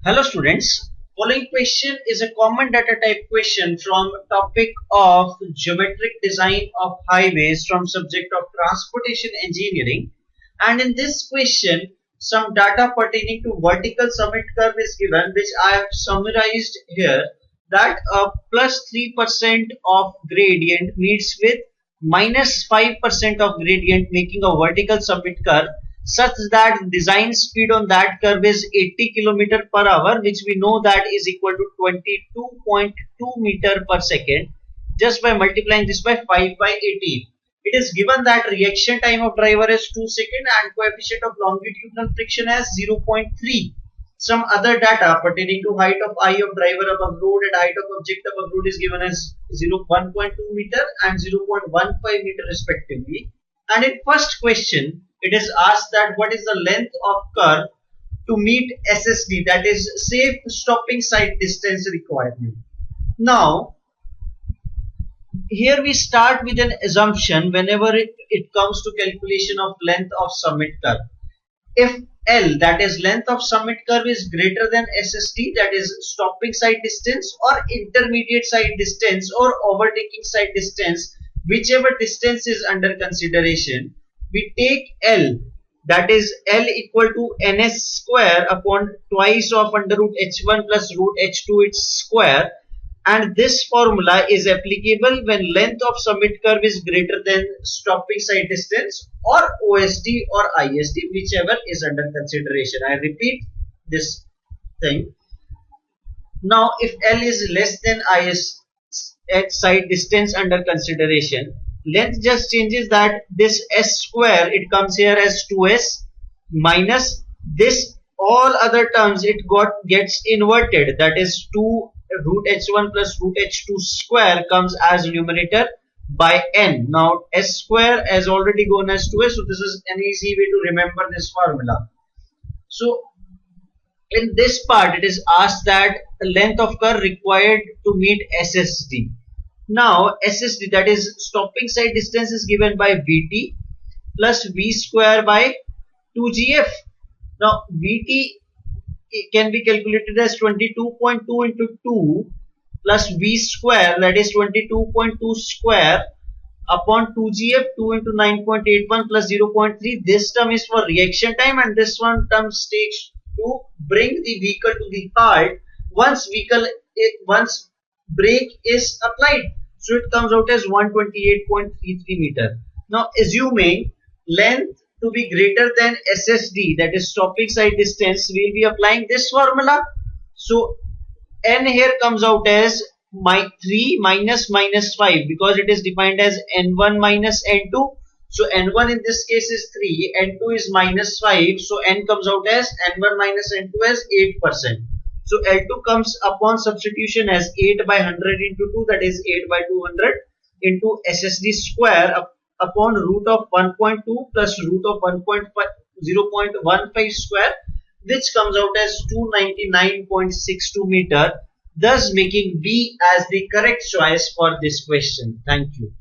Hello students, following question is a common data type question from topic of geometric design of highways from subject of transportation engineering, and in this question some data pertaining to vertical summit curve is given, which I have summarized here, that a plus 3% of gradient meets with minus 5% of gradient, making a vertical summit curve such that design speed on that curve is 80 km per hour, which we know that is equal to 22.2 meter per second. Just by multiplying this by 5 by 80, it is given that reaction time of driver is 2 seconds and coefficient of longitudinal friction as 0.3. Some other data pertaining to height of eye of driver above road and height of object above road is given as 1.2 meter and 0.15 meter respectively. And in first question, it is asked that what is the length of curve to meet SSD, that is safe stopping sight distance requirement. Now here we start with an assumption whenever it comes to calculation of length of summit curve. If L, that is length of summit curve, is greater than SSD, that is stopping sight distance or intermediate sight distance or overtaking sight distance, whichever distance is under consideration, we take L, that is L equal to ns square upon twice of under root h1 plus root h2 its square, and this formula is applicable when length of summit curve is greater than stopping sight distance or OSD or ISD, whichever is under consideration. I repeat this thing. Now if L is less than IS at sight distance under consideration, length just changes, that this s square, it comes here as 2s minus this all other terms, it gets inverted, that is 2 root h1 plus root h2 square comes as numerator by n. Now s square has already gone as 2s, so this is an easy way to remember this formula. So in this part it is asked that the length of curve required to meet SSD. Now SSD, that is stopping sight distance, is given by Vt plus V square by 2GF. Now Vt can be calculated as 22.2 into 2 plus V square, that is 22.2 square upon 2GF, 2 into 9.81 plus 0.3. This term is for reaction time and this one term takes to bring the vehicle to the halt once brake is applied. So it comes out as 128.33 meter. Now assuming length to be greater than SSD, that is stopping sight distance, we will be applying this formula. So n here comes out as 3 minus 5 because it is defined as n1 minus n2. So n1 in this case is 3, n2 is minus 5, so n comes out as n1 minus n2 as 8%. So L2 comes upon substitution as 8 by 100 into 2, that is 8 by 200 into SSD square upon root of 1.2 plus root of 0.15 square, which comes out as 299.62 meter, thus making B as the correct choice for this question. Thank you.